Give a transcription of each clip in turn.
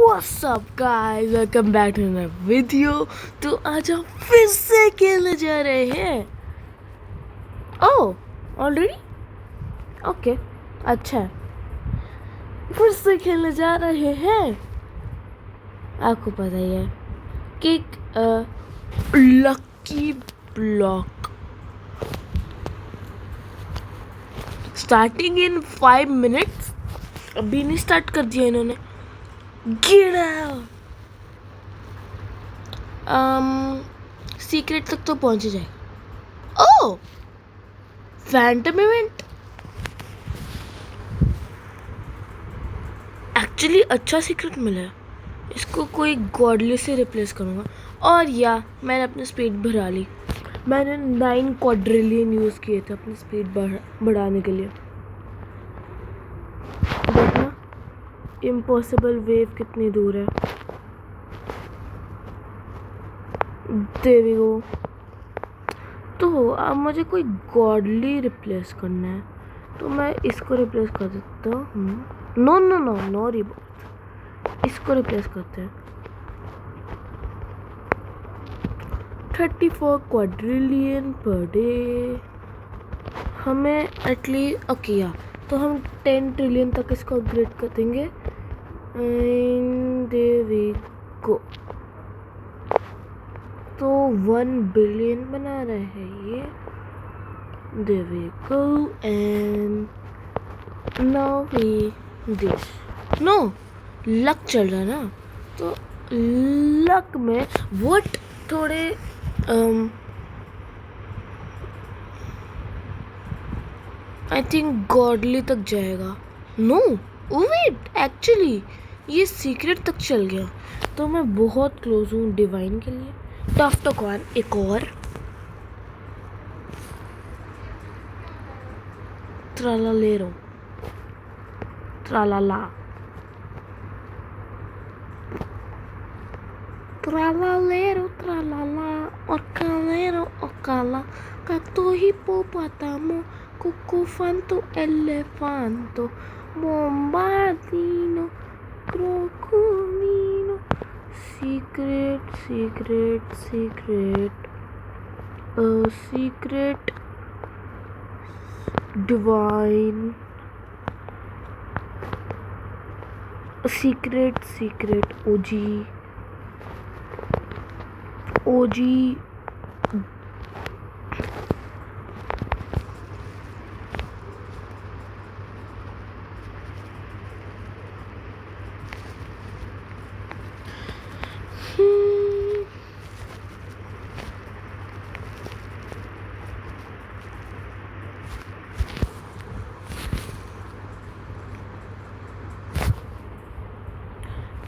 What's up guys, welcome back to another video। तो आज हम फिर से खेलने जा रहे हैं। ओह ऑलरेडी ओके, अच्छा है। फिर से खेलने जा रहे हैं। आपको पता ही है कि lucky block starting in 5 minutes. अभी नहीं स्टार्ट कर दिया इन्होंने। सीक्रेट तक तो पहुंच ही जाएगा। ओह फैंटम इवेंट एक्चुअली अच्छा सीक्रेट मिला है। इसको कोई गॉडली से रिप्लेस करूँगा। और या मैंने अपनी स्पीड बढ़ा ली। मैंने 9 क्वाड्रिलियन यूज़ किए थे अपनी स्पीड बढ़ाने के लिए। देखना इम्पॉसिबल वेव कितनी दूर है। There we go। तो अब मुझे कोई गॉडली रिप्लेस करना है, तो मैं इसको रिप्लेस कर देता हूँ। नो रिबोट, इसको रिप्लेस करते हैं। 34 क्वाड्रिलियन पर डे हमें एटलीस्ट ओके या तो हम 10 ट्रिलियन तक इसको अपग्रेड कर देंगे। There we go। तो 1 बिलियन बना रहे हैं ये। There we go and now we this। No luck चल रहा है ना, तो लक में वोट थोड़े आई थिंक गॉडली तक जाएगा। नो वेट, एक्चुअली ये सीक्रेट तक चल गया, तो मैं बहुत क्लोज हूँ डिवाइन के लिए। टफ तो कौन एक और त्राला ले रो त्राला orcalero ocala cacto hippopotamo cucufanto elefanto bombardino crocodilo secret divine secret OG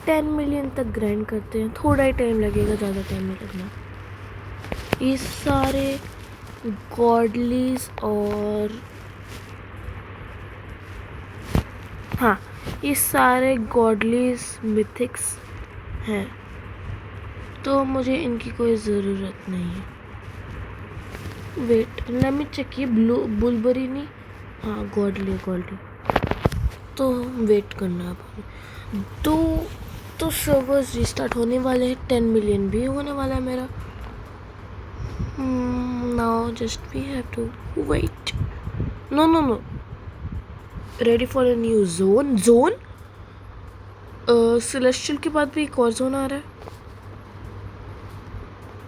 $10 million तक ग्राइंड करते हैं। थोड़ा ही टाइम लगेगा, ज़्यादा टाइम नहीं लगना। ये सारे गॉडलीज और हाँ, ये सारे गॉडलीज मिथिक्स हैं, तो मुझे इनकी कोई ज़रूरत नहीं है। Wait let me check. ये बुलबरी नहीं, हाँ गॉडली तो वेट करना अब। तो सर्वर्स रिस्टार्ट होने वाले हैं। 10 मिलियन भी होने वाला है मेरा। Now just we have to wait. No ready for a new zone. Celestial के बाद भी एक और जोन आ रहा है।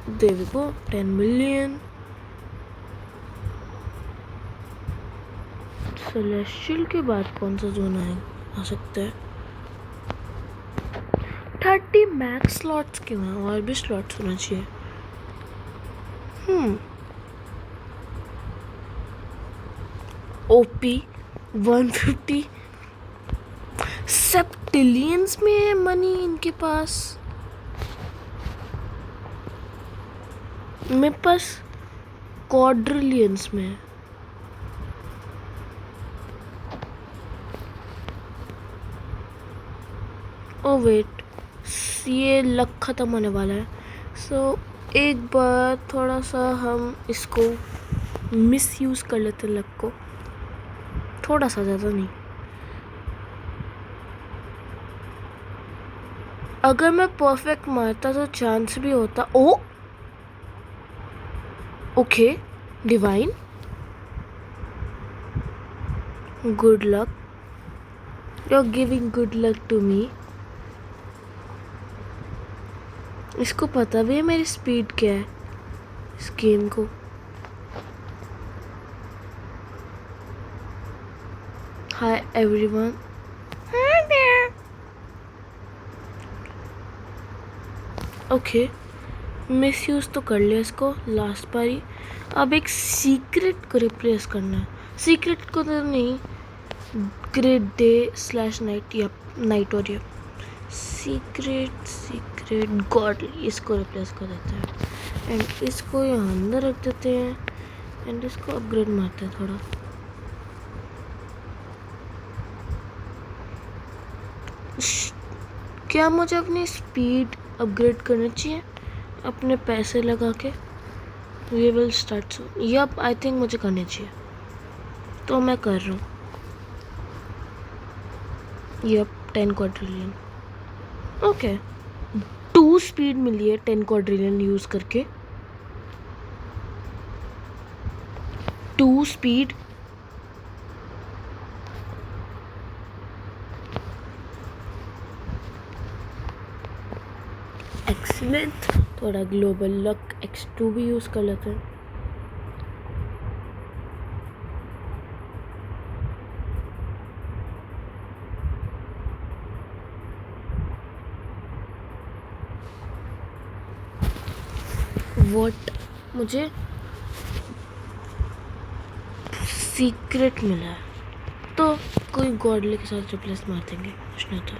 There we go 10 million. Celestial के बाद कौन सा जोन आ सकता है? 30 मैक्स स्लॉट्स क्यों हैं? और भी स्लॉट्स होना चाहिए। ओपी 150 सेप्टिलियंस में है मनी इनके पास। मेरे पास क्वाड्रिलियंस में है। ओ वेट, ये लक ख़त्म होने वाला है। सो एक बार थोड़ा सा हम इसको मिसयूज़ कर लेते हैं, लक को थोड़ा सा, ज़्यादा नहीं। अगर मैं परफेक्ट मारता तो चांस भी होता। Oh okay, divine, good luck, you are giving good luck to me. इसको पता भी है मेरी स्पीड क्या है इस गेम को। Hi everyone. Okay, miss use तो कर लिया इसको लास्ट बार ही। अब एक सीक्रेट को रिप्लेस करना है। सीक्रेट को तो नहीं, ग्रेट डे स्लैश नाइट या नाइट और या सीक्रेट गॉडली, इसको रिप्लेस कर देते हैं एंड इसको यहाँ अंदर रख देते हैं एंड इसको अपग्रेड मारते हैं थोड़ा। क्या मुझे अपनी स्पीड अपग्रेड करनी चाहिए अपने पैसे लगा के? We will start soon. Yup, I think मुझे करनी चाहिए, तो मैं कर रहा हूँ। Yup, 10 quadrillion. ओके, 2 स्पीड मिली है 10 क्वाड्रिलियन यूज़ करके। 2 स्पीड। एक्सीलेंट। थोड़ा ग्लोबल लक X2 भी यूज़ कर लेते हैं। वॉट, मुझे सीक्रेट मिला है तो कोई गॉडली के साथ रिप्लेस मार देंगे, कुछ नहीं तो।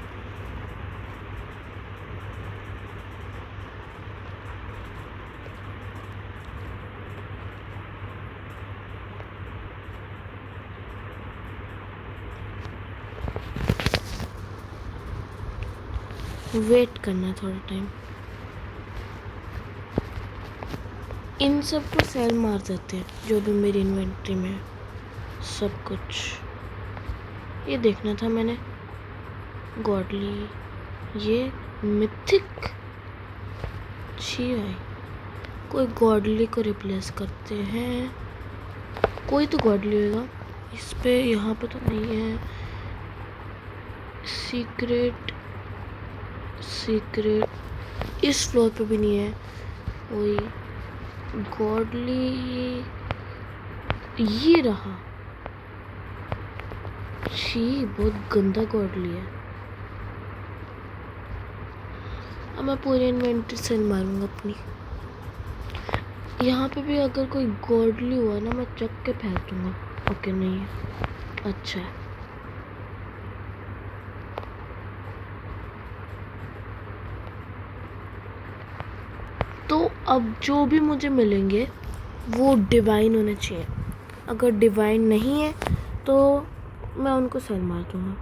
वेट करना है थोड़ा टाइम। इन सब को सेल मार देते हैं जो भी मेरी इन्वेंट्री में है, सब कुछ। ये देखना था मैंने, गॉडली, ये मिथिक अच्छी आई। कोई गॉडली को रिप्लेस करते हैं, कोई तो गॉडली होगा इस पे। यहाँ पे तो नहीं है। सीक्रेट इस फ्लोर पे भी नहीं है कोई गॉडली। ये रहा, छी, बहुत गंदा गॉडली है। अब मैं पूरी इन्वेंट्री सेल मारूंगा अपनी। यहाँ पे भी अगर कोई गॉडली हुआ ना, मैं चक के फेंक दूंगा। ओके, नहीं है, अच्छा है। तो अब जो भी मुझे मिलेंगे वो डिवाइन होने चाहिए। अगर डिवाइन नहीं है तो मैं उनको सेल मार दूँगा।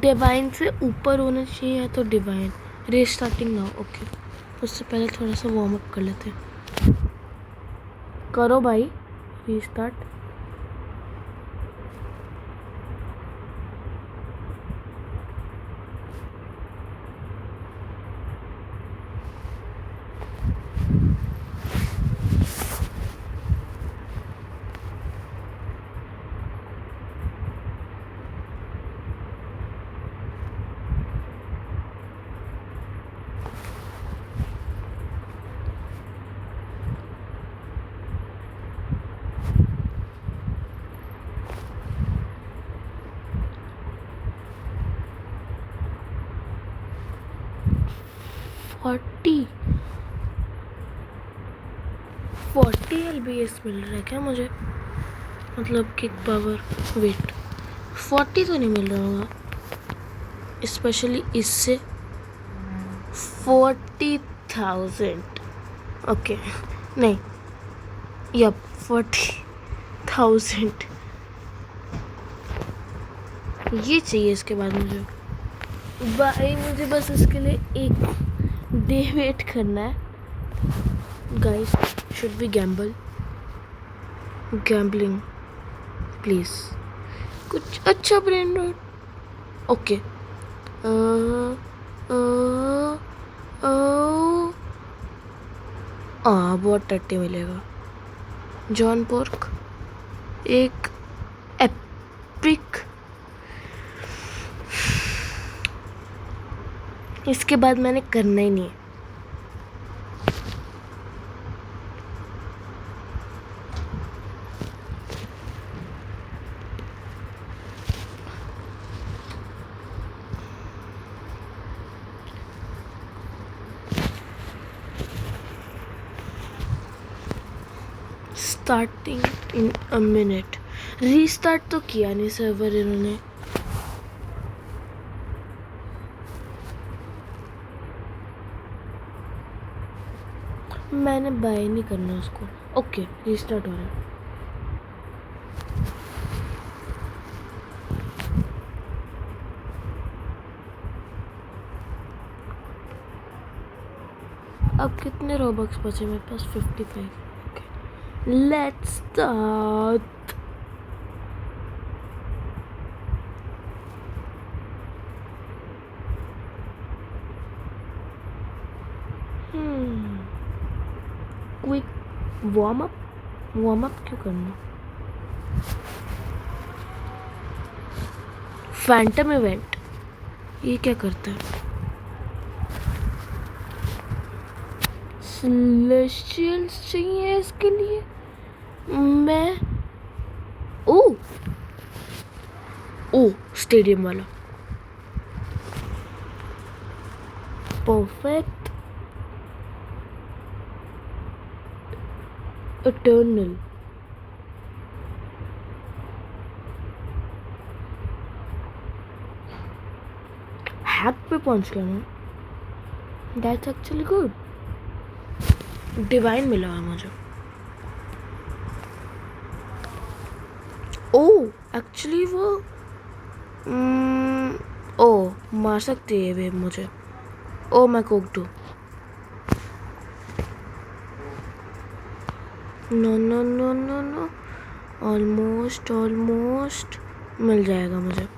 डिवाइन से ऊपर होना चाहिए तो डिवाइन। Restarting now. ओके, उससे पहले थोड़ा सा वार्म अप कर लेते हैं। करो भाई रीस्टार्ट। फोर्टी LBS मिल रहा है क्या मुझे? मतलब किक पावर। वेट, 40 तो नहीं मिल रहा होगा, स्पेशली इससे। 40,000। ओके, नहीं, यप, 40,000 ये चाहिए इसके बाद मुझे। भाई मुझे बस इसके लिए एक डे वेट करना है। Guys, should we gamble? Gambling please, कुछ अच्छा ब्रांड। ओके, बहुत टट्टी मिलेगा। जॉन पोर्क, एक एपिक। इसके बाद मैंने करना ही नहीं है। Starting in a minute. Restart तो किया नहीं सर्वर इन्होंने। मैंने बाय नहीं करना उसको। ओके, रीस्टार्ट हो रहा है। अब कितने रोबक्स बचे मेरे पास? 55। Okay, let's start. Quick warm up क्यों करना? फैंटम इवेंट, ये क्या करता है? सेलेस्टियल्स चाहिए इसके लिए। मैं ओ स्टेडियम वाला। परफेक्ट। इटर्नल। हैक पे पहुंच गया मैं। That's actually good. डिवाइन मिला है मुझे। एक्चुअली वो मार सकती है वे मुझे। मैं कोक दूँ? No no no no no. Almost मिल जाएगा मुझे।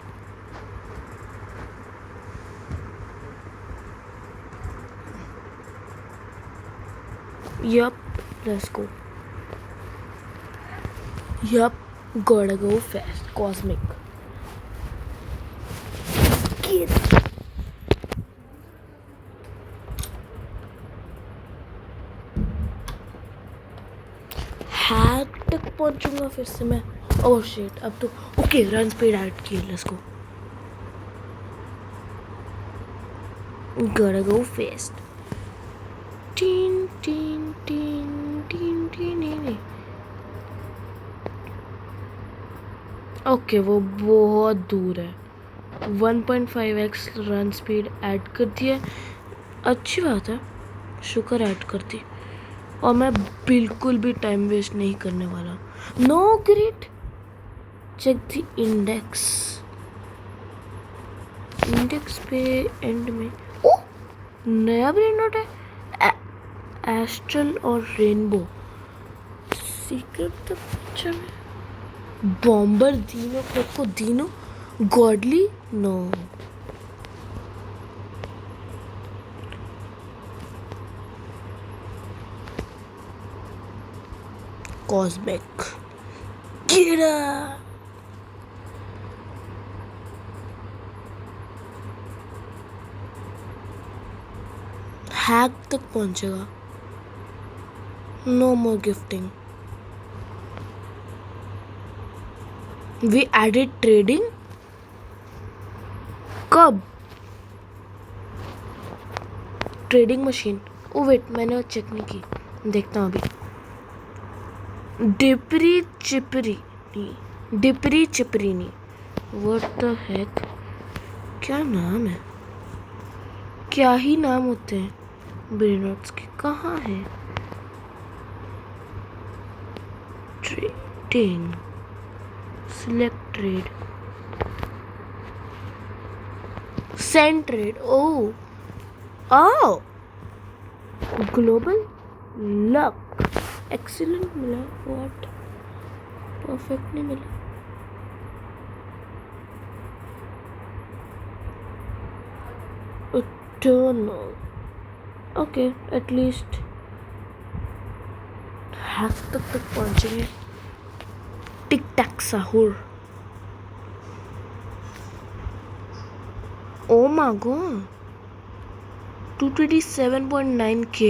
Yup, let's go. Yup, gotta go fast. Cosmic. Get. Hack तक पहुंचूंगा फिर से मैं। ओह शिट, अब तो ओके, रन स्पीड ऐड किए। Let's go. gotta go fast. टीन टीन टीन टीन टीन। ओके, वो बहुत दूर है। 1.5x रन स्पीड ऐड कर दिया। अच्छी बात है, शुक्र ऐड करती। और मैं बिल्कुल भी टाइम वेस्ट नहीं करने वाला। No great. Check the index पे एंड में नया ब्रेन नोट है। एस्ट्रल और रेनबो सीक्रेट पिक्चर में। बॉम्बर दीनो खुद को दीनो गॉडली नो। कॉस्मिक कीड़ा। हैक तक पहुंचेगा। No more gifting. We added trading. कब? Trading machine. ओ वेट, मैंने चेक नहीं की, देखता हूँ अभी। डिपरी चिपरी नी। What the heck? क्या नाम है? क्या ही नाम होते हैं ब्रेनोट्स के। कहाँ है? Trading, select trade, send trade. Oh global luck excellent मिला। व्हाट? परफेक्ट नहीं मिला। Eternal. ओके, एटलीस्ट हैक तक पहुंचेंगे. टिक tac साहुर. O my God, 227.9K,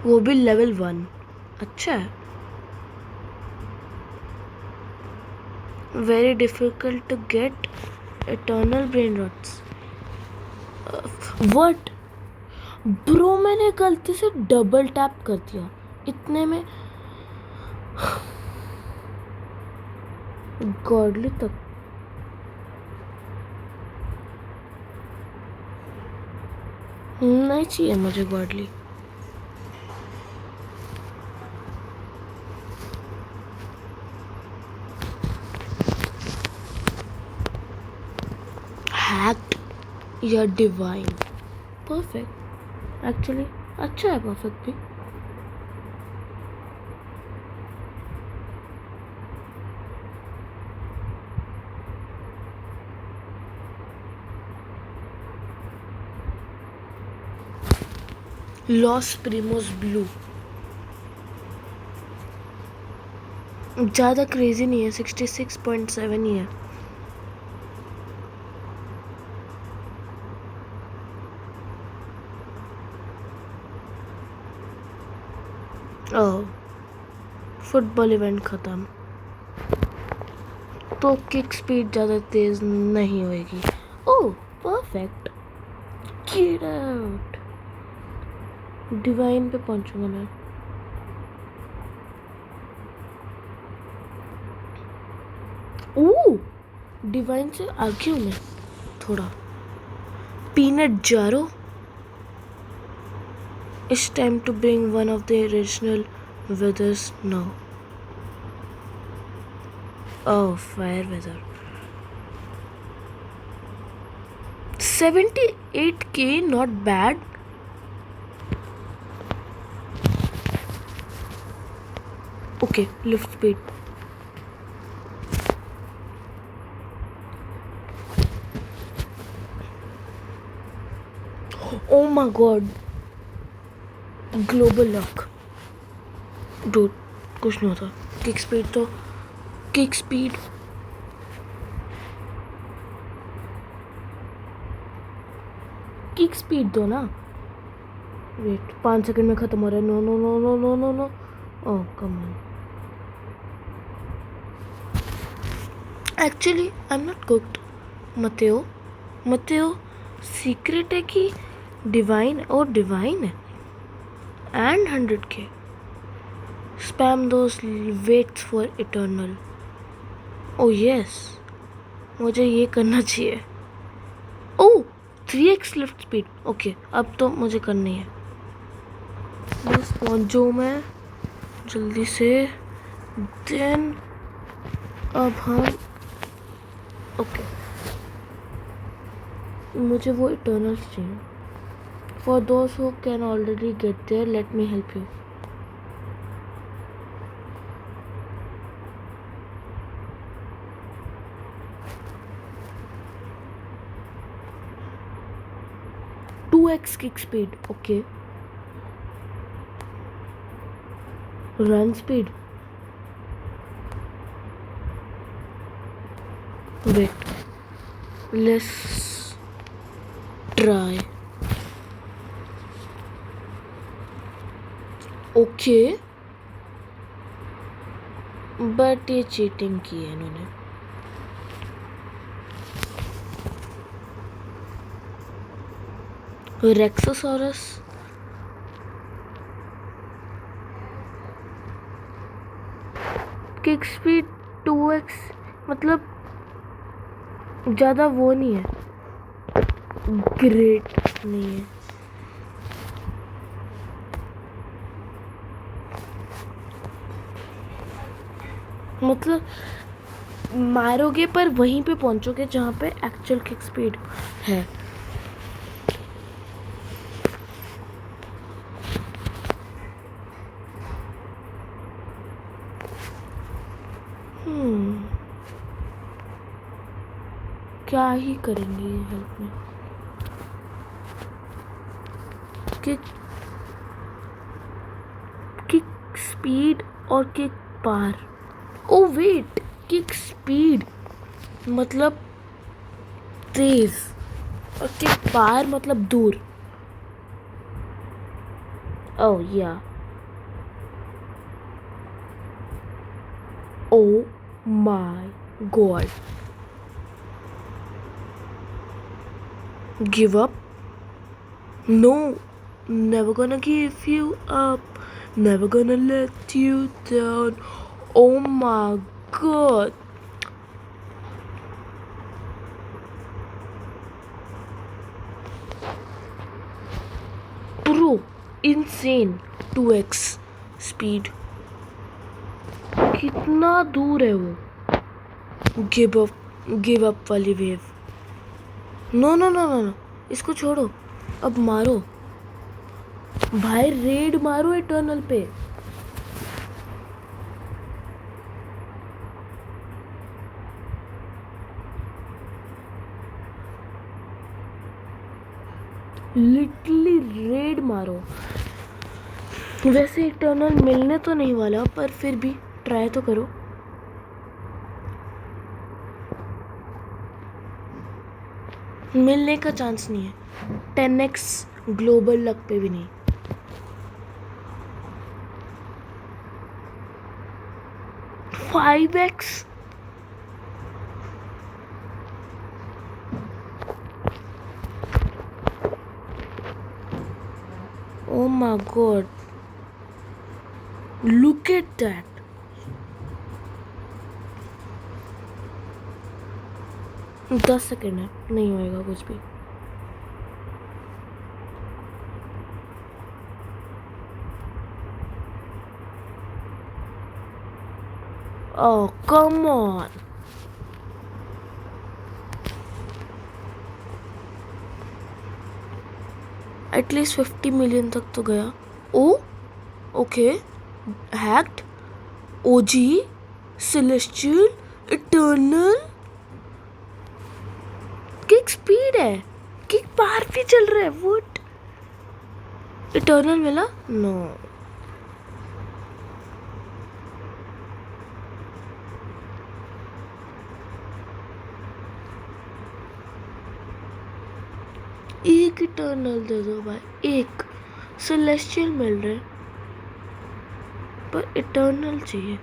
वो भी लेवल 1. अच्छा है. Very difficult to get eternal brain rots. What bro, मैंने गलती से डबल टैप कर दिया इतने में. गॉडली तक नहीं चाहिए मुझे गॉडली. हैक्ड या डिवाइन. परफेक्ट. एक्चुअली अच्छा है परफेक्ट भी. लॉस प्रीमोस ब्लू ज़्यादा क्रेजी नहीं है, 66.7 ही है. ओह, फुटबॉल इवेंट ख़त्म. तो किक स्पीड ज़्यादा तेज़ नहीं होएगी. ओह परफेक्ट. Get out. डिवाइन पे पहुंचूंगा मैं. ओह, डिवाइन से आगे हूँ मैं थोड़ा. पीनट जारो. It's time to bring one of the original weathers now. Oh, fire weather. 78K, not bad. Okay, lift speed. Oh my god. Global lock. Dude, कुछ नहीं होता. किक स्पीड तो किक स्पीड. किक स्पीड दो ना. Wait, 5 second में ख़त्म हो रहा है. No no no no no no no. Oh come on. Actually I am not cooked. Mateo secret है कि डिवाइन है and 100K. Spam those waits for eternal. Oh yes, मुझे ये करना चाहिए. Oh, 3x lift speed. Okay, अब तो मुझे करनी है. बस पहुंच जाऊँ मैं जल्दी से. देन अब हम ओके, मुझे वो इटर्नल्स चाहिए. For those who can already get there, let me help you. Two x kick speed, okay. Run speed. Wait, let's try. Okay, but ये चीटिंग की है इन्होंने. रेक्सोसॉरस. किक स्पीड 2x, मतलब ज़्यादा वो नहीं है, ग्रेट नहीं है. मतलब मारोगे पर वहीं पे पहुंचोगे जहाँ पे एक्चुअल किक स्पीड है. क्या ही करेंगे ये हेल्प में. किक किक स्पीड और किक पार। ओ वेट, किक स्पीड मतलब तेज और किक पार मतलब दूर। Oh yeah, oh my god. Give up? No, never gonna give you up, never gonna let you down. Oh my god. Bro, insane. 2x speed, कितना दूर है वो। गिव अप वाली wave. No no no no no, इसको छोड़ो, अब मारो भाई, रेड मारो इटर्नल पे। लिटरली रेड मारो। वैसे इटर्नल मिलने तो नहीं वाला, पर फिर भी ट्राई तो करो। मिलने का चांस नहीं है। 10x ग्लोबल लक पे भी नहीं। 5x। Oh my god, look at that. दस सेकेंड है, नहीं होएगा कुछ भी। Oh come on. At least 50 million तक तो गया। ओ ओके, हैक्ड, ओजी, सेलेस्टियल, इटर्नल। किक स्पीड है, किक पार भी चल रहा है। व्हाट? इटर्नल मिला? नो। एक इटर्नल दे दो भाई, एक। सेलेस्टियल मिल रहे पर इटर्नल चाहिए।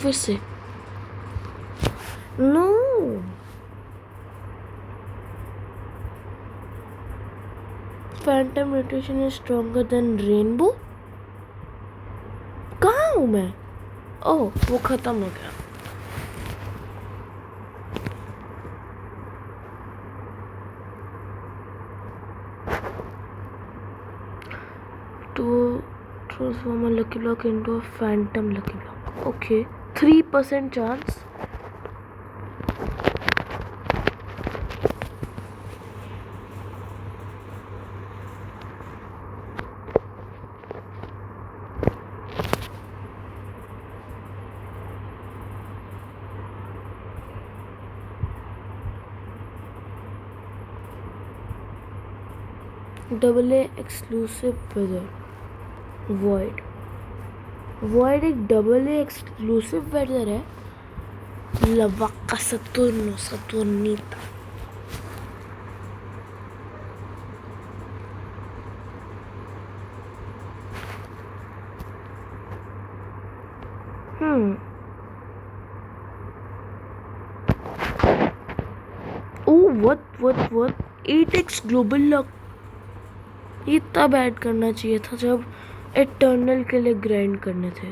फिर से no. Phantom mutation is stronger than rainbow. कहाँ हूँ मैं? ओह, वो खत्म हो गया। तो transform a lucky block into a phantom lucky block. Okay, 3% chance. Double A exclusive weather void. Void एक डबल ए एक्सक्लूसिव वेदर है। La Vacca Saturno Saturnita. Oh, what? 8x global luck. ये तब ऐड करना चाहिए था जब इटर्नल के लिए ग्राइंड करने थे।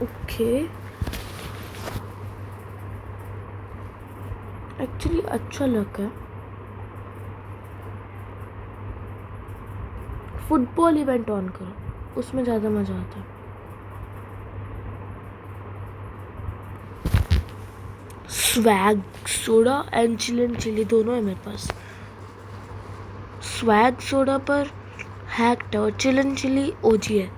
ओके, एक्चुअली अच्छा लग है। फुटबॉल इवेंट ऑन करो, उसमें ज़्यादा मज़ा आता है। स्वैग सोडा एंड चिली दोनों है मेरे पास। स्वैग सोडा पर हैक्ड है और चिलन चिली ओजी है।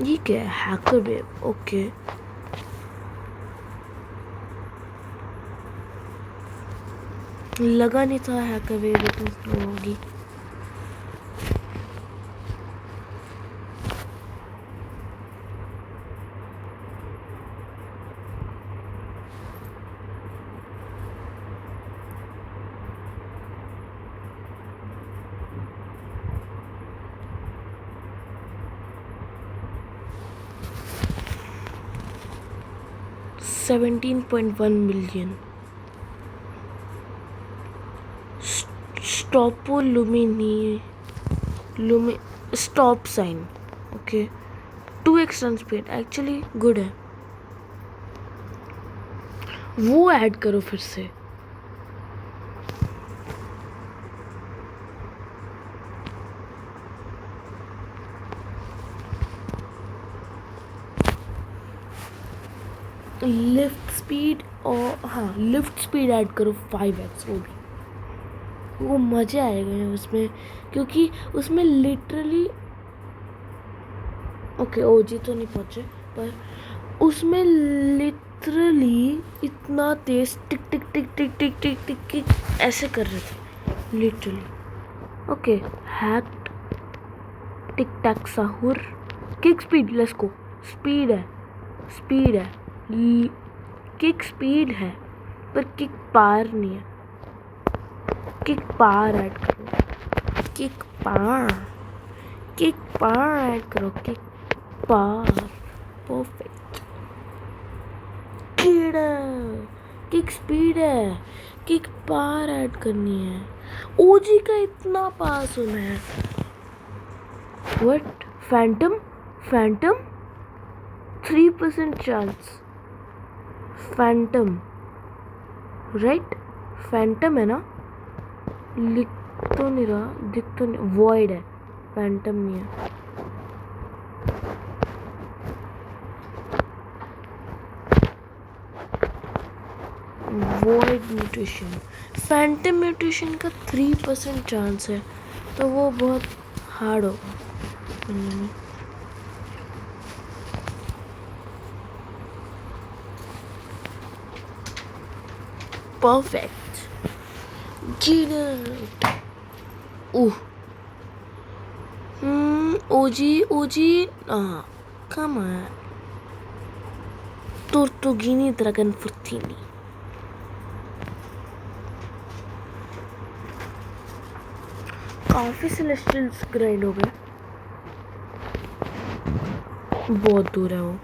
ये क्या है? Hacker wave. ओके लगा नहीं था हैकर वेव इतनी स्लो होगी। $17.1 million। स्टॉपो लुमी stop sign. Okay 2x run speed actually good है, वो ऐड करो फिर से। लिफ्ट स्पीड और हाँ लिफ्ट स्पीड ऐड करो 5x। वो मज़े आएगा उसमें, क्योंकि उसमें लिटरली ओके ओजी तो नहीं पहुँचे पर उसमें लिटरली इतना तेज टिक टिक टिक टिक टिक टिक टिक टिक ऐसे कर रहे थे literally. Okay hacked tic tac साहुर kick speed let's go. Speed है किक स्पीड है पर किक पार नहीं है। किक पार ऐड करो, किक पार ऐड करो, किक पार परफेक्ट। किक स्पीड है, किक पार ऐड करनी है। ओजी का इतना पास होना है। व्हाट फैंटम 3% चांस। फैंटम राइट, फैंटम है ना, लिख तो नहीं रहा, दिख तो नहीं, वॉइड है, फैंटम नहीं है। वॉइड म्यूटेशन, फैंटम म्यूटेशन का 3% चांस है, तो वो बहुत हार्ड होगा बनने में। Perfect OG come on Tortuguini Dragon Fortini। काफी सेलेस्टियल्स ग्राइंड हो गए, बहुत दूर है वो।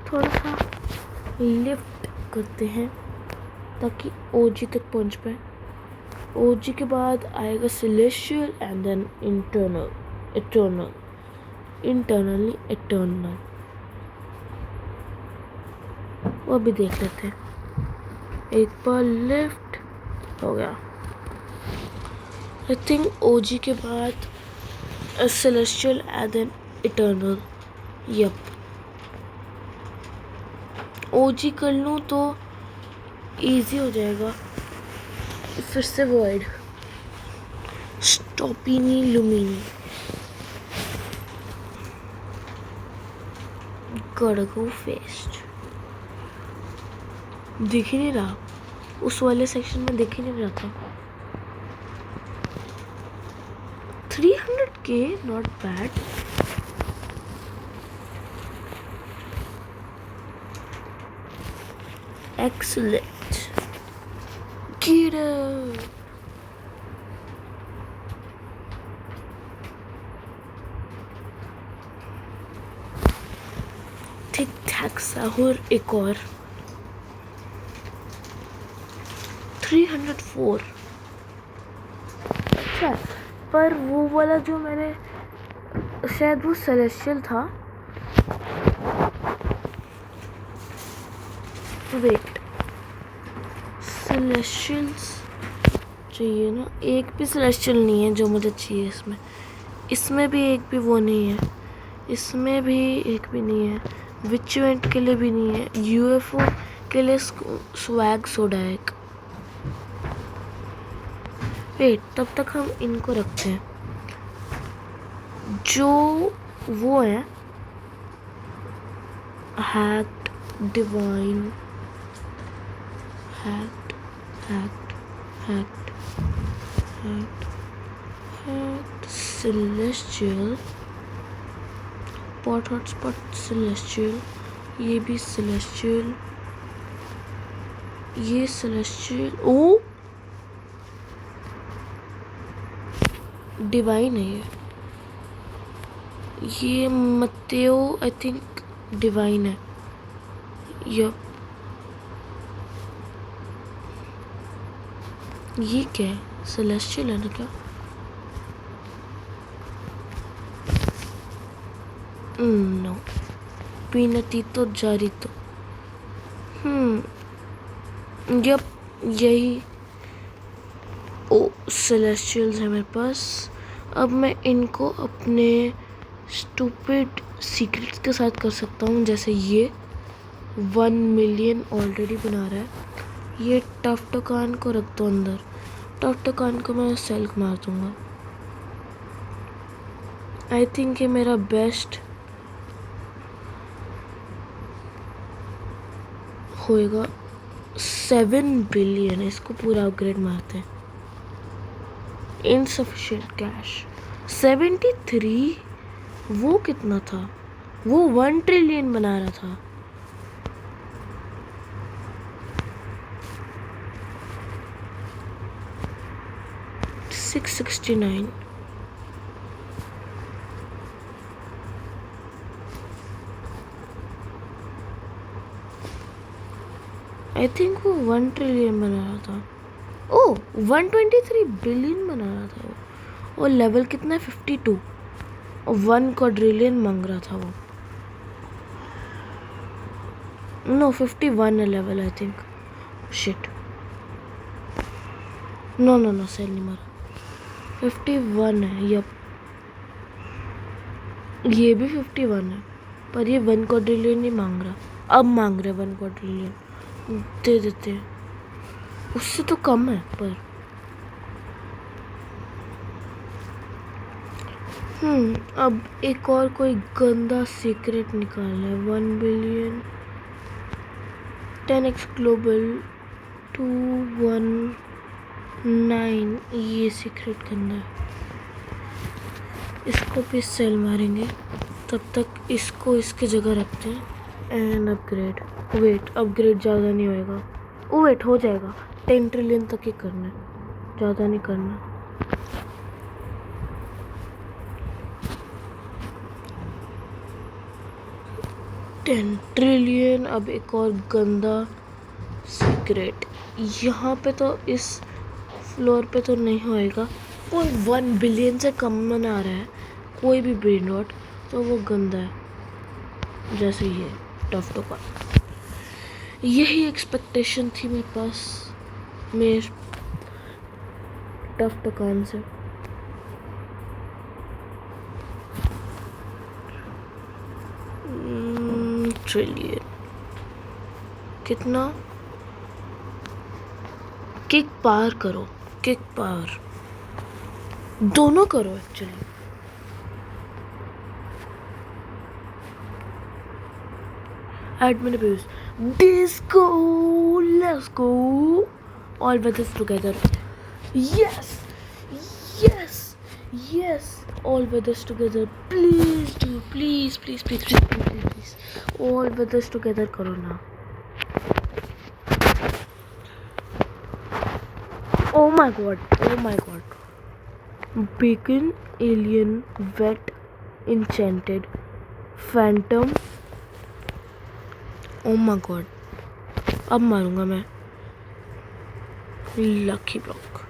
थोड़ा सा लिफ्ट करते हैं ताकि ओजी तक पहुंच पाए। ओजी के बाद आएगा सेलेस्टियल एंड देन इटर्नल वो भी देख लेते हैं। एक बार लिफ्ट हो गया। आई थिंक ओजी के बाद celestial and then eternal. Yup OG कर लूँ तो इजी हो जाएगा। फिर से वॉइड स्टॉपिनी लुमिनी गड़गो फेस्ट दिख ही नहीं रहा, उस वाले सेक्शन में दिख ही नहीं रहा था। 300K not bad. एक्सीलेंट कीड़ा ठीक ठाक साहुर एक और 304। अच्छा पर वो वाला जो मैंने शायद वो सेलेस्टियल था। वेट सेलेस्टियल्स चाहिए ना, एक भी सेलेस्टियल नहीं है जो मुझे चाहिए इसमें। इसमें भी एक भी वो नहीं है, इसमें भी एक भी नहीं है, विच इवेंट के लिए भी नहीं है, यूएफओ के लिए स्वैग सोडा है एक। वेट, तब तक हम इनको रखते हैं जो वो है hacked divine, hacked hacked hacked hacked celestial, pot hotspot celestial, ये भी सेलेस्टियल, ये सेलेस्टियल, ओ डिवाइन है ये मत्तेओ आई थिंक डिवाइन है। यप, ये क्या है, सेलेस्टियल है ना क्या? नो, पीनतीतो जारीतो, यप यही। ओ सेलेस्टियल्स है मेरे पास। अब मैं इनको अपने स्टूपिड सीक्रेट्स के साथ कर सकता हूँ, जैसे ये 1 मिलियन ऑलरेडी बना रहा है। ये टफ टकान को रख दो अंदर, टफ टकान को मैं सेल मार दूंगा। आई थिंक ये मेरा बेस्ट होएगा। 7 बिलियन, इसको पूरा अपग्रेड मारते हैं। इनसफिशिएंट कैश 73, वो कितना था? वो 1 ट्रिलियन बना रहा था। $669, आई थिंक वो 1 ट्रिलियन बना रहा था। ओ 123 बिलियन बना रहा था वो। और लेवल कितना है? 52, और 1 क्वाड्रिलियन मांग रहा था वो। नो 51 है level I think. Shit, no no no, सेल नहीं मारा। 51 है, यप ये भी 51 है, पर ये 1 क्वाड्रिलियन नहीं मांग रहा। अब मांग रहे 1 क्वाड्रिलियन, दे देते हैं। उससे तो कम है पर अब एक और कोई गंदा सीक्रेट निकालना है। 1 बिलियन, 10x ग्लोबल 219, ये सीक्रेट गंदा है। इसको भी सेल मारेंगे, तब तक इसको इसकी जगह रखते हैं। एंड अपग्रेड, वेट अपग्रेड ज़्यादा नहीं होएगा। ओ वेट, हो जाएगा। 10 ट्रिलियन तक ही करना है, ज़्यादा नहीं करना। $10 ट्रिलियन। अब एक और गंदा सीक्रेट। यहाँ पे तो इस फ्लोर पे तो नहीं होएगा। कोई 1 बिलियन से कम में आ रहा है कोई भी ब्रेन रॉट, तो वो गंदा है। जैसे ये टफ टोका, यही एक्सपेक्टेशन थी मेरे पास मेरे टफ टकान से। ट्रिलियन कितना? किक पार करो, किक पार दोनों करो actually. Admin abuse. Disco, let's go. All brothers together. Yes, yes, yes. All brothers together. Please do, please, please, please, please, please, please, please. All brothers together करो ना. Oh my god, oh my god. Beacon, alien, vet, enchanted, phantom. Oh my god, अब मारूंगा मैं। Lucky block,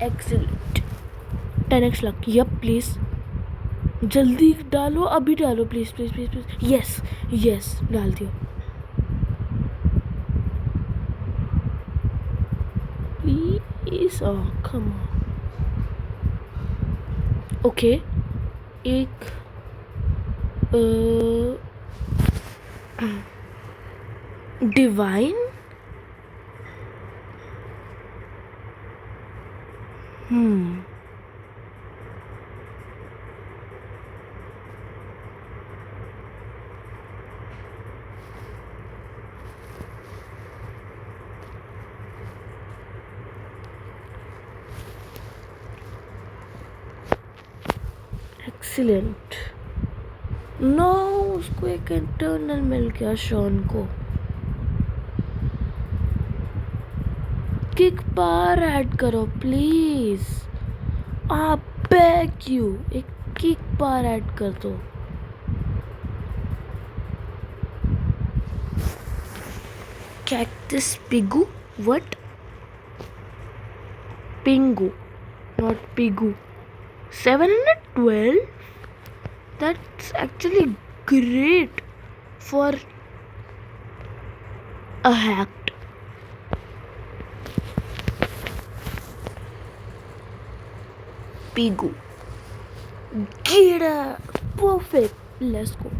excellent, 10x luck. Yup please जल्दी डालो, अभी डालो please please please please. Yes yes, डाल दियो। please. Oh, come on. Okay. एक divine. एक्सीलेंट. नो, उसको एक इंटरनल मिल गया शॉन को. किक बार ऐड करो प्लीज. आप बेग यू, एक किक बार ऐड कर दो. Cactus Pigu? What? Pingu, not Pigu. 712? That's actually great for a hacked. Pigu. Get a perfect. Let's go.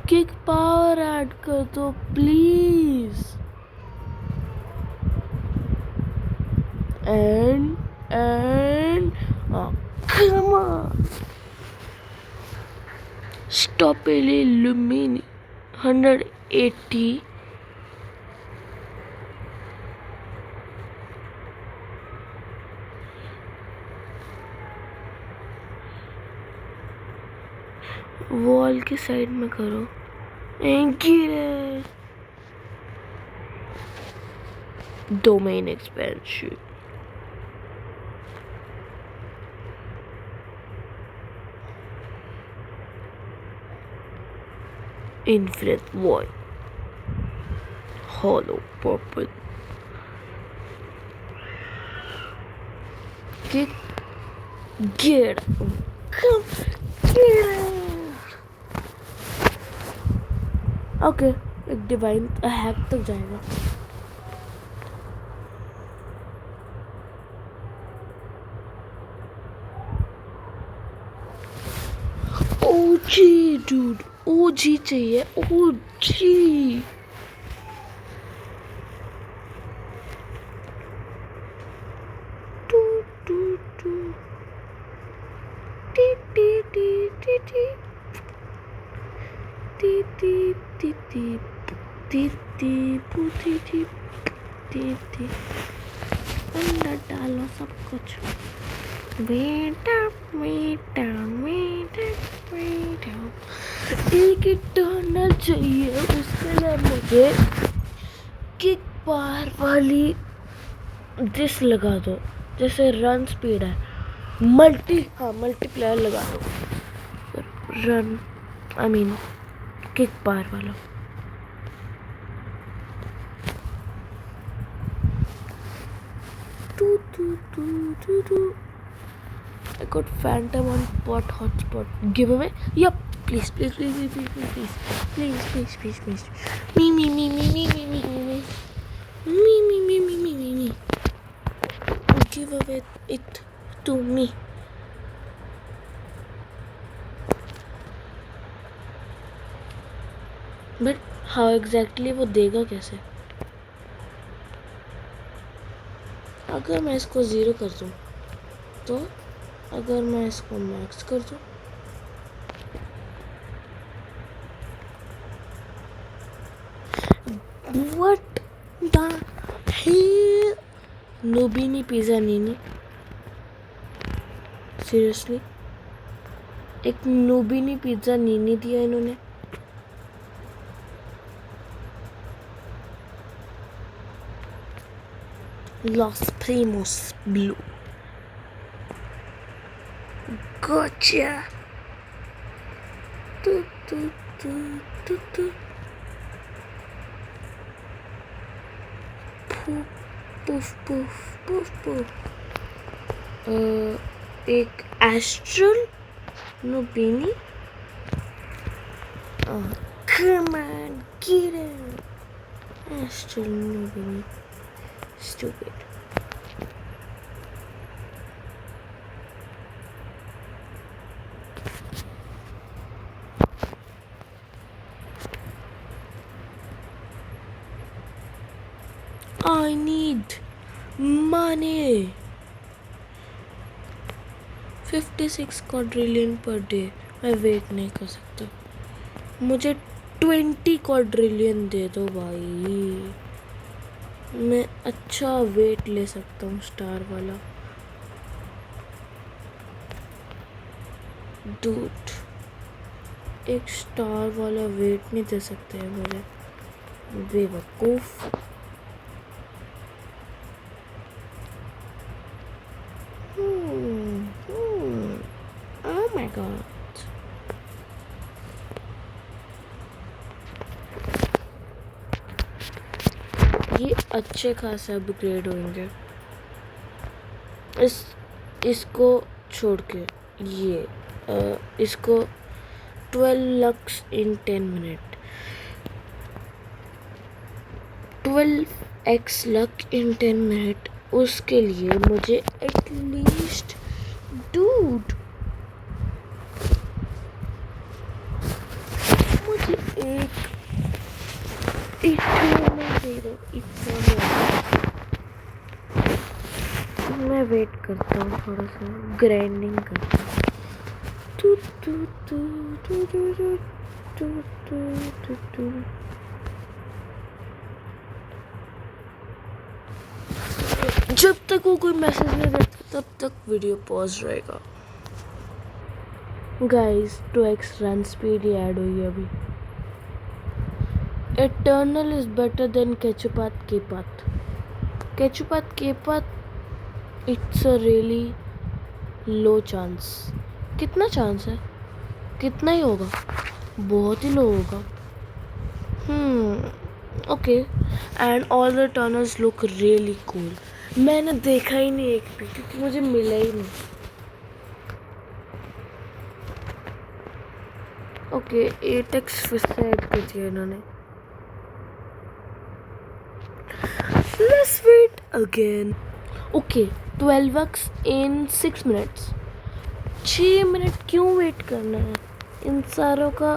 Kick power add कर दो please. And come on. Stop Illumini 180. Wall के side में करो. Domain expansion. Infinite void. Hollow purple. Get come get. Okay, एक divine hack तक जाएगा. OG dude, OG चाहिए. OG two two two T T T T T T T T T T T T T T. अंदर डालो सब कुछ. बेटा बेटा बेटा बेटा. एक इटर्नल चाहिए. उसके लिए मुझे किक बार वाली जिस लगा दो. जैसे रन स्पीड है, मल्टीप्लायर लगा दो. रन आई मीन किक बार वाला. I got phantom on bot hotspot giveaway. Yup, please. Me. Give away it to me. But how exactly वो देगा कैसे? अगर मैं इसको 0 कर दूँ तो, अगर मैं इसको मैक्स कर दूँ, what the hell? Noobini pizza नीनी, सीरियसली एक नोबिनी पिज़्ज़ा नीनी दिया इन्होंने. Los Primos Blue. Gotcha. Tu. Poof. एक astral Noobini. Come on, get it. Astral Noobini. Stupid. I need money. 56 quadrillion per day. मैं वेट नहीं कर सकता. मुझे 20 quadrillion दे दो भाई. मैं अच्छा वेट ले सकता हूँ स्टार वाला. डूड, एक स्टार वाला वेट नहीं दे सकते हैं मुझे. बेवकूफ. Oh my god. ये अच्छे खासा अपग्रेड होंगे. इसको छोड़ के इसको 12 लक्स इन 10 मिनट. 12x लक इन 10 मिनट. उसके लिए मुझे एटलीस्ट डूड मुझे एक इटर्नल दे दो. मैं वेट करता हूँ थोड़ा सा. ग्राइंडिंग करता हूँ. जब तक वो कोई मैसेज नहीं देता तब तक वीडियो पॉज रहेगा. गाइस 2x रन स्पीड ही ऐड हुई है अभी. इटर्नल इज बेटर देन केचुपात केपात. केचुपात केपात it's a really low chance. कितना चांस है? कितना ही होगा? बहुत ही लो होगा. Okay. And all the eternals look really cool. मैंने देखा ही नहीं एक भी क्योंकि मुझे मिला ही नहीं. ओके 8x फिर से ऐड कर दिया इन्होंने. Let's wait again. Okay 12x in 6 minutes. 6 minute क्यों वेट करना है? इन सारों का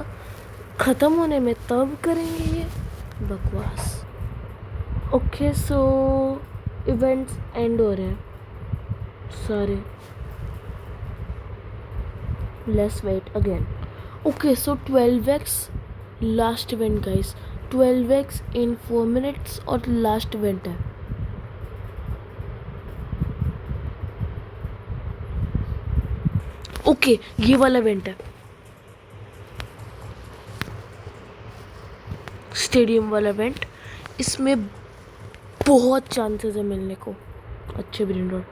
ख़त्म होने में तब करेंगे ये बकवास. ओके सो इवेंट्स एंड हो रहे हैं सारे. Let's wait again. Okay so 12x last event guys. 12x in 4 minutes और लास्ट इवेंट है. ओके ये वाला इवेंट है. स्टेडियम वाला इवेंट. इसमें बहुत चांसेस है मिलने को अच्छे brain rot.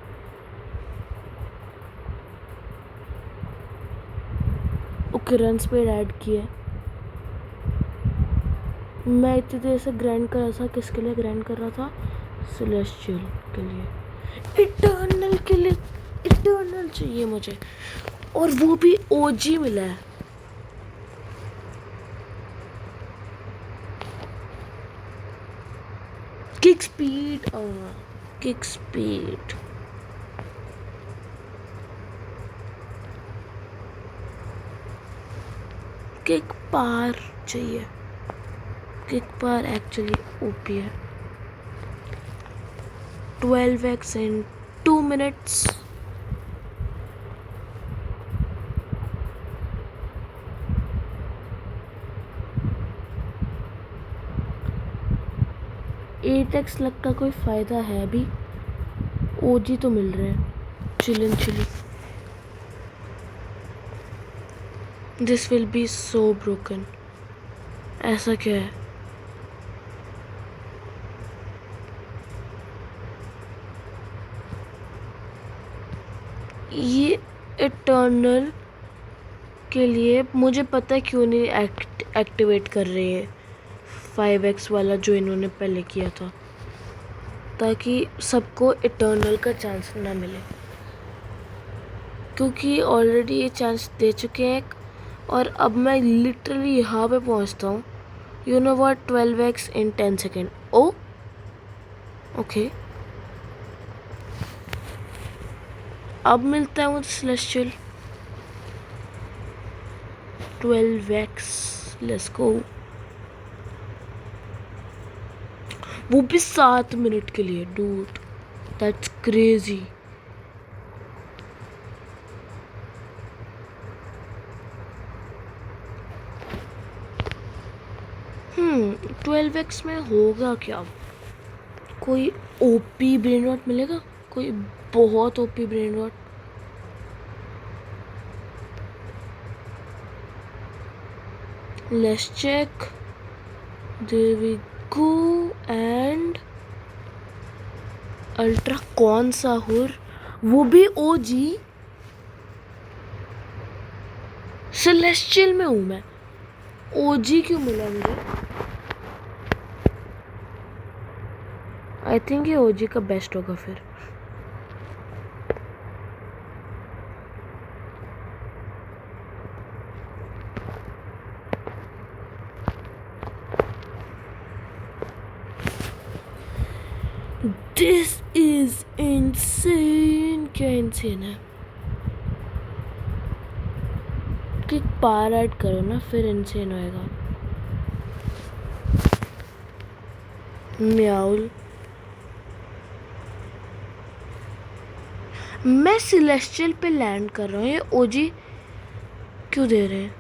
Okay run speed add किया. मैं इतनी देर से ग्राइंड कर रहा था. किसके लिए ग्राइंड कर रहा था? सेलेस्टियल के लिए. इटर्नल के लिए. इटर्नल चाहिए मुझे और वो भी ओजी मिला है. Kick speed. Kick speed. Kick पार चाहिए. किक पार एक्चुअली ओपी है. 12x in 2 minutes. Eight X luck का कोई फ़ायदा है भी? ओजी तो मिल रहे हैं. Chillin Chili. This will be so broken. ऐसा क्या है? ये इटर्नल के लिए मुझे पता है क्यों नहीं एक्टिवेट कर रहे हैं 5x वाला जो इन्होंने पहले किया था, ताकि सबको इटर्नल का चांस ना मिले, क्योंकि ऑलरेडी ये चांस दे चुके हैं और अब मैं लिटरली यहाँ पे पहुँचता हूँ. You know what? 12x in 10 second. Oh okay अब मिलता है मुझे सेलेस्टियल 12x। Let's go. वो भी 7 मिनट के लिए, dude that's crazy. Hmm, 12x में होगा क्या? कोई ओपी ब्रेन रॉट मिलेगा? कोई बहुत OP brain rot? Let's check. There we go. And ultra कौन सा हुर? वो भी ओजी। सेलेस्टियल में हूँ मैं, ओजी क्यों मिला मुझे? आई थिंक ये ओजी का बेस्ट होगा फिर। This is insane. क्या इनसेन है? कि पार ऐड करो ना, फिर इनसेन होएगा। म्याउल। मैं सेलेस्टियल पे लैंड कर रहा हूँ, ये ओजी क्यों दे रहे हैं?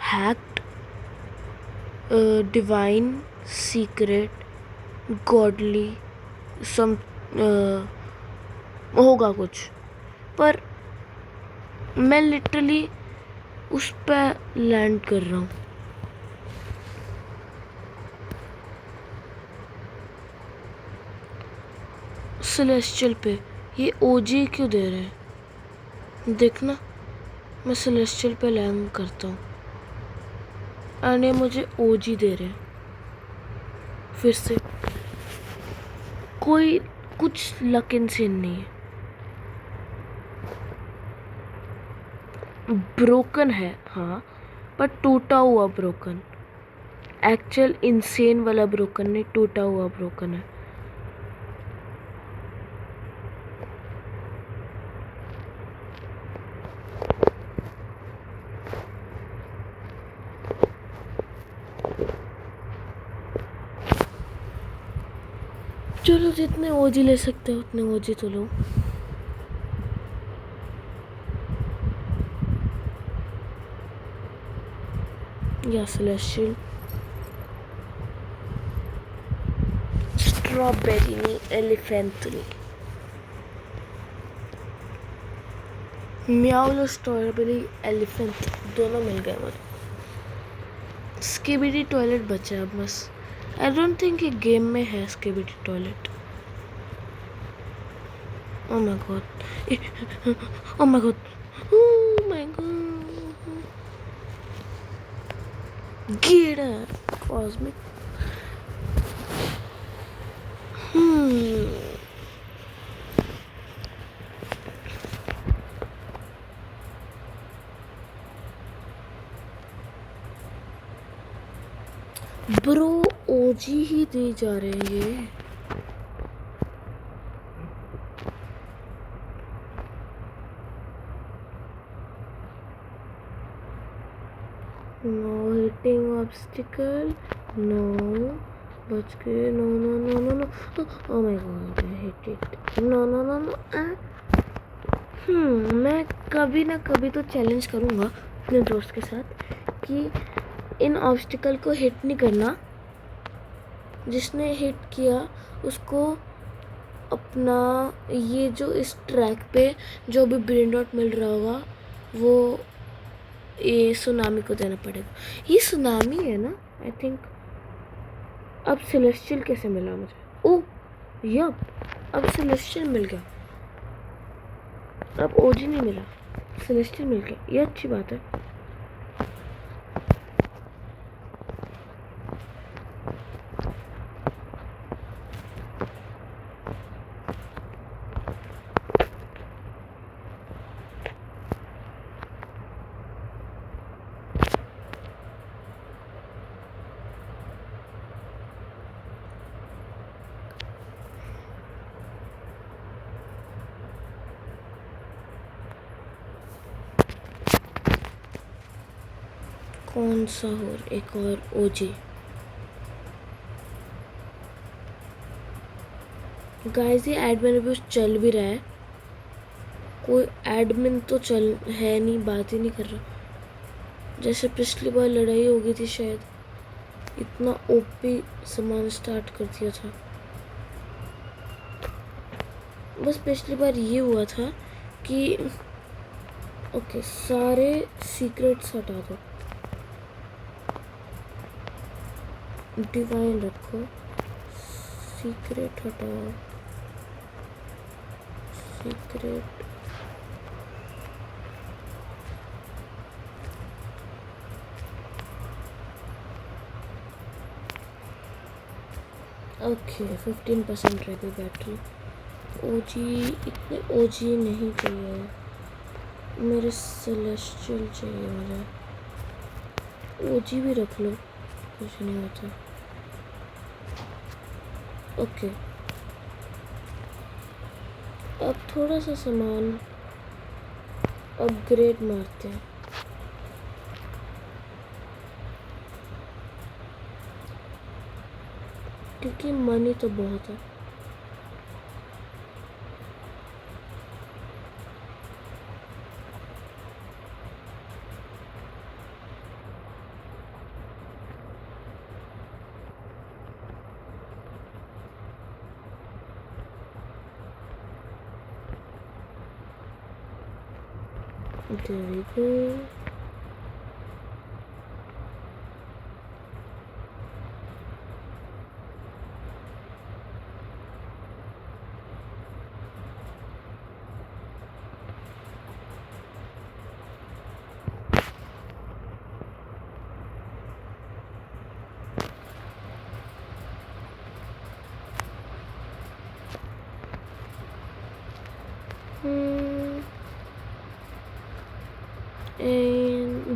हैक्ड, डिवाइन, सीक्रेट, गॉडली, सम होगा कुछ, पर मैं लिटरली उस पर लैंड कर रहा हूँ। सेलेस्टियल पे ये ओजी क्यों दे रहे हैं? देखना, मैं सेलेस्टियल पे लैंड करता हूँ एंड ये मुझे ओजी दे रहे हैं फिर से। कोई कुछ लक इनसेन नहीं है। ब्रोकन है हाँ, पर टूटा हुआ ब्रोकन। एक्चुअल इनसेन वाला ब्रोकन नहीं, टूटा हुआ ब्रोकन है। चलो जितने ओजी ले सकते हो उतने ओजी तो लो। या सेलेस्टियल स्ट्रॉबेरी नहीं, एलिफेंट नहीं। म्याउल और स्ट्रॉबेरी एलिफेंट दोनों मिल गए मुझे। स्किबिडी टॉयलेट बचा है अब बस। आई डोंट थिंक ये गेम में है skibidi toilet. Oh my God, oh my God, oh my God. कीड़ा कॉस्मिक। ब्रो ओजी ही दे जा रहे हैं ये। नो हिटिंग ऑब्स्टिकल, नो बच के, no no no no no. Oh my god, I hit it. No no no no. मैं कभी ना कभी तो चैलेंज करूँगा अपने दोस्त के साथ कि इन ऑब्स्टिकल को हिट नहीं करना। जिसने हिट किया उसको अपना ये जो इस ट्रैक पे जो भी ब्रेन रॉट मिल रहा होगा वो ये सुनामी को देना पड़ेगा। ये सुनामी है ना आई थिंक। अब सेलेस्टियल कैसे मिला मुझे? ओह यप, अब सेलेस्टियल मिल गया। अब ओजी नहीं मिला, सेलेस्टियल मिल गया, ये अच्छी बात है। कौन सा और एक और ओजी। गाइस ये एडमिन अभी चल भी रहा है, कोई एडमिन तो चल है नहीं, बात ही नहीं कर रहा। जैसे पिछली बार लड़ाई हो गई थी शायद, इतना ओपी सामान स्टार्ट कर दिया था। बस पिछली बार ये हुआ था कि ओके सारे सीक्रेट्स हटा दो, डिवाइन रखो, सीक्रेट हटाओ, सीक्रेट ओके 15% रह गई बैटरी। ओजी इतने ओजी नहीं चाहिए मेरे, सेलेस्टियल चाहिए मुझे। ओजी भी रख लो, कुछ नहीं होता। ओके अब थोड़ा सा सामान अपग्रेड मारते हैं। क्योंकि मनी तो बहुत है। There we go.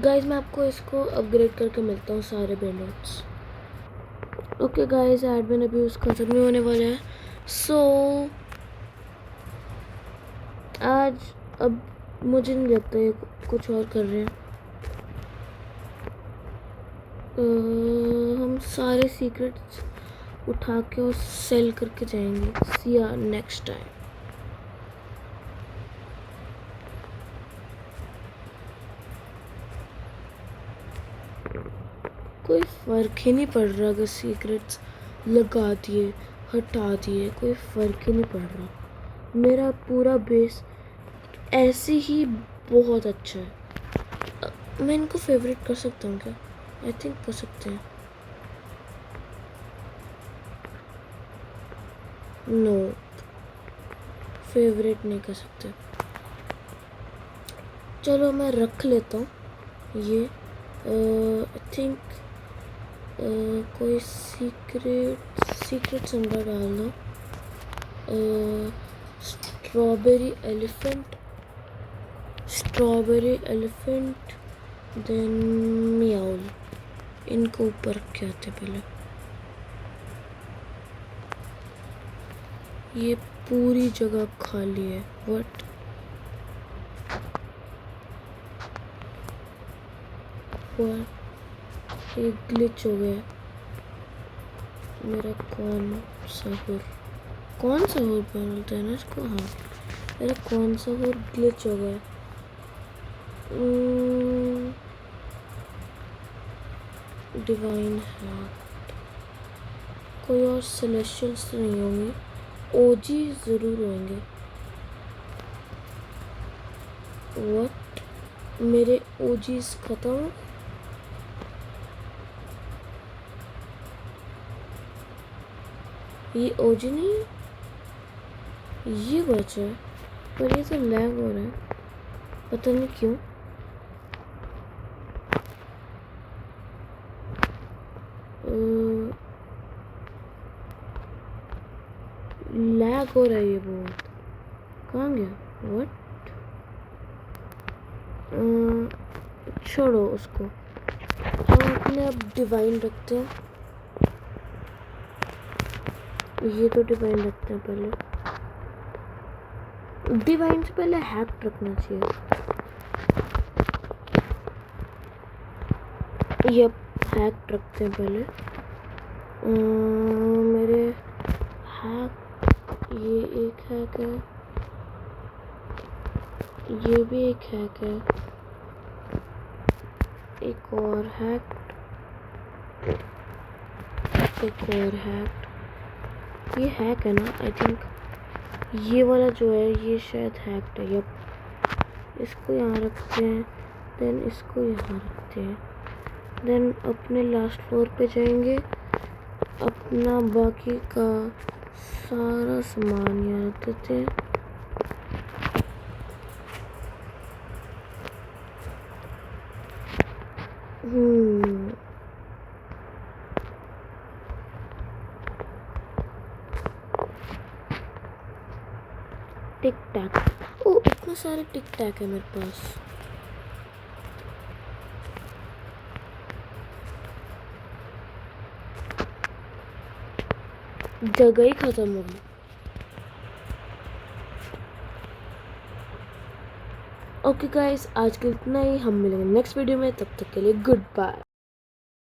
गाइस मैं आपको इसको अपग्रेड करके मिलता हूँ सारे बैंडल्स। ओके गाइस एडमिन अभी उसका खत्म नहीं होने वाला है। सो आज अब मुझे नहीं लगता ये कुछ और कर रहे हैं। हम सारे सीक्रेट्स उठा के और सेल करके जाएंगे। सी या नेक्स्ट टाइम। कोई फ़र्क ही नहीं पड़ रहा अगर सीक्रेट्स लगा दिए हटा दिए, कोई फ़र्क ही नहीं पड़ रहा। मेरा पूरा बेस ऐसे ही बहुत अच्छा है। मैं इनको फेवरेट कर सकता हूँ क्या? आई थिंक कर सकते हैं। नो फेवरेट नहीं कर सकते। चलो मैं रख लेता हूँ ये। आई थिंक कोई सीक्रेट अंडा डाल दो। स्ट्रॉबेरी एलिफेंट देन मियाउल, इनको ऊपर रख के आते पहले। ये पूरी जगह खाली है। व्हाट? एक ग्लिच हो गया मेरा। कौन सा हुर बोलते हैं ना इसको? हाँ मेरा कौन सा हुर ग्लिच हो गया। डिवाइन है। कोई और सेलेस्टियल्स तो नहीं होंगे, ओजी ज़रूर होंगे। व्हाट? मेरे ओजीज खत्म? ये ओजी नहीं है, ये बचा है। पर ये तो लैग हो रहा है, पता नहीं क्यों। लैग हो रहा है ये बहुत। कहाँ गया? व्हाट? छोड़ो उसको, हम अपने अब डिवाइन रखते हैं। ये तो डिवाइन रखते हैं पहले। डिवाइन से पहले हैक रखना चाहिए। ये हैक रखते हैं पहले। मेरे हैक, ये एक हैक है, ये भी एक हैक है, एक और हैक, एक और हैक। ये हैक है ना, आई थिंक ये वाला जो है ये शायद हैक्ड है। यप, इसको यहाँ रखते हैं, देन इसको यहाँ रखते हैं, देन अपने लास्ट फ्लोर पे जाएंगे, अपना बाकी का सारा सामान यहाँ रख देते हैं। टिक टैक, ओ इतने सारे टिक टैक है मेरे पास। जगह ही खत्म होगी। ओके गाइस, आज के इतना ही। हम मिलेंगे नेक्स्ट वीडियो में, तब तक के लिए गुड बाय।